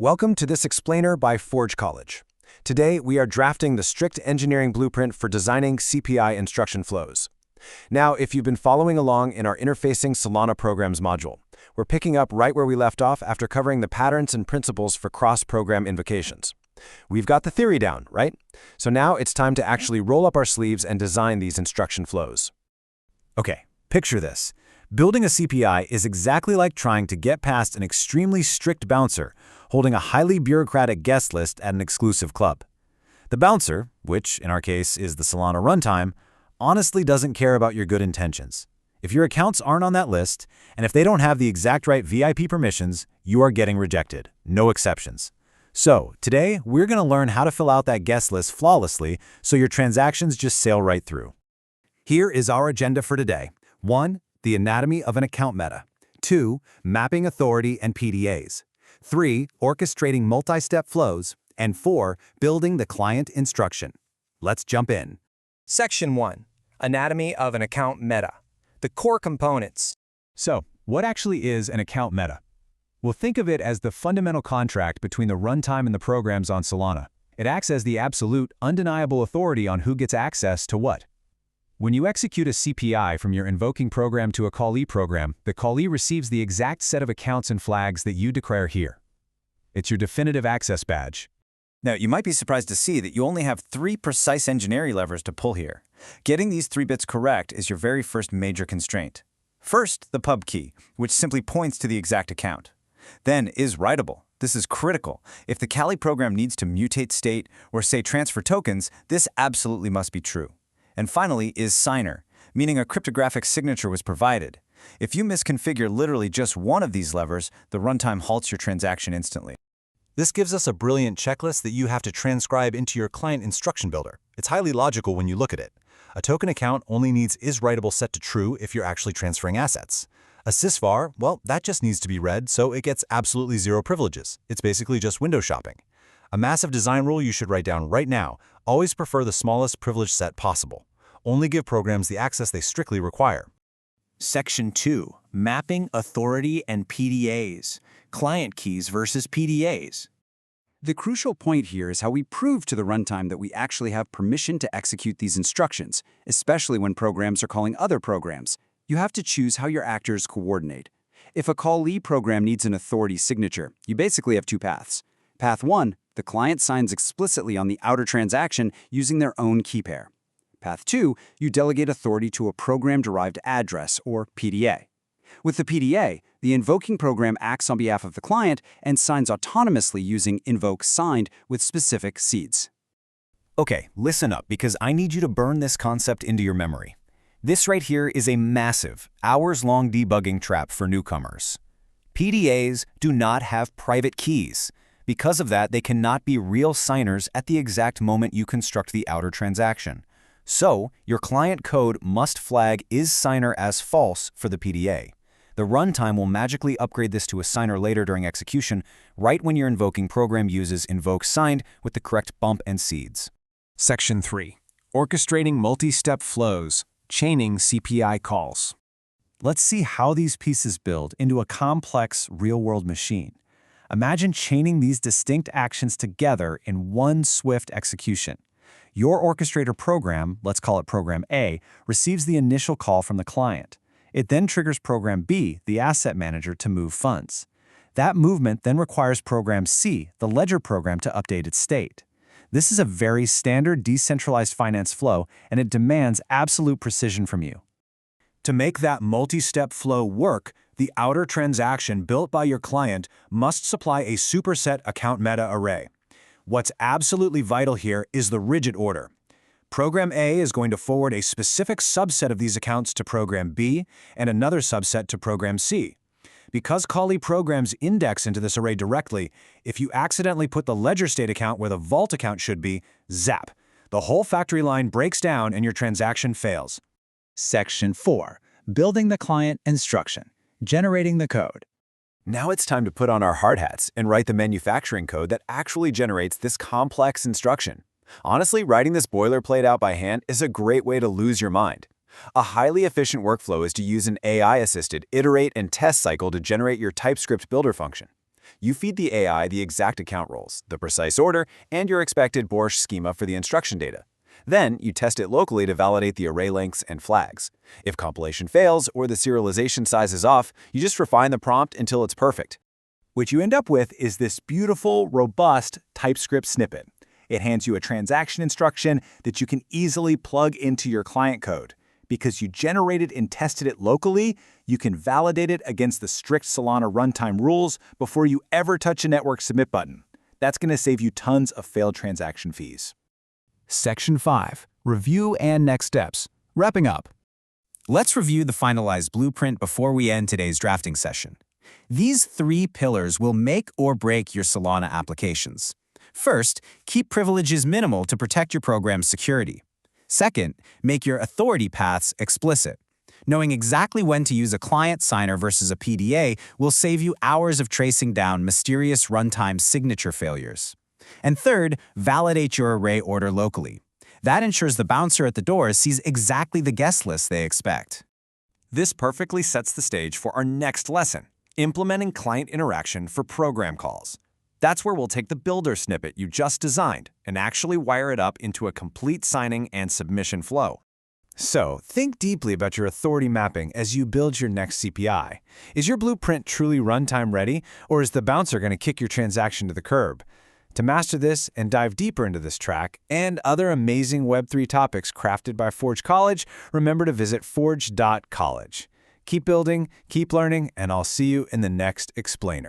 Welcome to this explainer by Forge College. Today, we are drafting the strict engineering blueprint for designing CPI instruction flows. Now, if you've been following along in our Interfacing Solana Programs module, we're picking up right where we left off after covering the patterns and principles for cross-program invocations. We've got the theory down, right? So now it's time to actually roll up our sleeves and design these instruction flows. Okay, picture this. Building a CPI is exactly like trying to get past an extremely strict bouncer holding a highly bureaucratic guest list at an exclusive club. The bouncer, which in our case is the Solana runtime, honestly doesn't care about your good intentions. If your accounts aren't on that list, and if they don't have the exact right VIP permissions, you are getting rejected, no exceptions. So, today, we're going to learn how to fill out that guest list flawlessly so your transactions just sail right through. Here is our agenda for today. 1. The anatomy of an account meta. 2. Mapping authority and PDAs. 3. Orchestrating multi-step flows. And 4. Building the client instruction. Let's jump in. Section 1. Anatomy of an account meta. The core components. So, what actually is an account meta? Well, think of it as the fundamental contract between the runtime and the programs on Solana. It acts as the absolute, undeniable authority on who gets access to what. When you execute a CPI from your invoking program to a callee program, the callee receives the exact set of accounts and flags that you declare here. It's your definitive access badge. Now, you might be surprised to see that you only have 3 precise engineering levers to pull here. Getting these 3 bits correct is your very first major constraint. First, the pubkey, which simply points to the exact account. Then, isWritable. This is critical. If the callee program needs to mutate state or, say, transfer tokens, this absolutely must be true. And finally, isSigner, meaning a cryptographic signature was provided. If you misconfigure literally just one of these levers, the runtime halts your transaction instantly. This gives us a brilliant checklist that you have to transcribe into your client instruction builder. It's highly logical when you look at it. A token account only needs isWritable set to true if you're actually transferring assets. A sysvar, well, that just needs to be read, so it gets absolutely 0 privileges. It's basically just window shopping. A massive design rule you should write down right now: always prefer the smallest privilege set possible. Only give programs the access they strictly require. Section 2. Mapping authority and PDAs. Client keys versus PDAs. The crucial point here is how we prove to the runtime that we actually have permission to execute these instructions, especially when programs are calling other programs. You have to choose how your actors coordinate. If a callee program needs an authority signature, you basically have 2 paths. Path 1, the client signs explicitly on the outer transaction using their own key pair. Path 2, you delegate authority to a Program Derived Address, or PDA. With the PDA, the invoking program acts on behalf of the client and signs autonomously using invoke signed with specific seeds. Okay, listen up, because I need you to burn this concept into your memory. This right here is a massive, hours-long debugging trap for newcomers. PDAs do not have private keys. Because of that, they cannot be real signers at the exact moment you construct the outer transaction. So, your client code must flag isSigner as false for the PDA. The runtime will magically upgrade this to a signer later during execution, right when your invoking program uses invoked signed with the correct bump and seeds. Section 3. Orchestrating multi-step flows, chaining CPI calls. Let's see how these pieces build into a complex, real-world machine. Imagine chaining these distinct actions together in one swift execution. Your orchestrator program, let's call it Program A, receives the initial call from the client. It then triggers Program B, the asset manager, to move funds. That movement then requires Program C, the ledger program, to update its state. This is a very standard decentralized finance flow, and it demands absolute precision from you. To make that multi-step flow work, the outer transaction built by your client must supply a superset AccountMeta array. What's absolutely vital here is the rigid order. Program A is going to forward a specific subset of these accounts to Program B and another subset to Program C. Because callee programs index into this array directly, if you accidentally put the ledger state account where the vault account should be, zap! The whole factory line breaks down and your transaction fails. Section 4. Building the client instruction. Generating the code. Now it's time to put on our hard hats and write the manufacturing code that actually generates this complex instruction. Honestly, writing this boilerplate out by hand is a great way to lose your mind. A highly efficient workflow is to use an AI-assisted iterate and test cycle to generate your TypeScript builder function. You feed the AI the exact account roles, the precise order, and your expected Borscht schema for the instruction data. Then, you test it locally to validate the array lengths and flags. If compilation fails or the serialization size is off, you just refine the prompt until it's perfect. What you end up with is this beautiful, robust TypeScript snippet. It hands you a transaction instruction that you can easily plug into your client code. Because you generated and tested it locally, you can validate it against the strict Solana runtime rules before you ever touch a network submit button. That's going to save you tons of failed transaction fees. Section 5. Review and next steps. Wrapping up. Let's review the finalized blueprint before we end today's drafting session. These 3 pillars will make or break your Solana applications. First, keep privileges minimal to protect your program's security. Second, make your authority paths explicit. Knowing exactly when to use a client signer versus a PDA will save you hours of tracing down mysterious runtime signature failures. And third, validate your array order locally. That ensures the bouncer at the door sees exactly the guest list they expect. This perfectly sets the stage for our next lesson, implementing client interaction for program calls. That's where we'll take the builder snippet you just designed and actually wire it up into a complete signing and submission flow. So, think deeply about your authority mapping as you build your next CPI. Is your blueprint truly runtime ready, or is the bouncer going to kick your transaction to the curb? To master this and dive deeper into this track and other amazing Web3 topics crafted by Forge College, remember to visit forge.college. Keep building, keep learning, and I'll see you in the next explainer.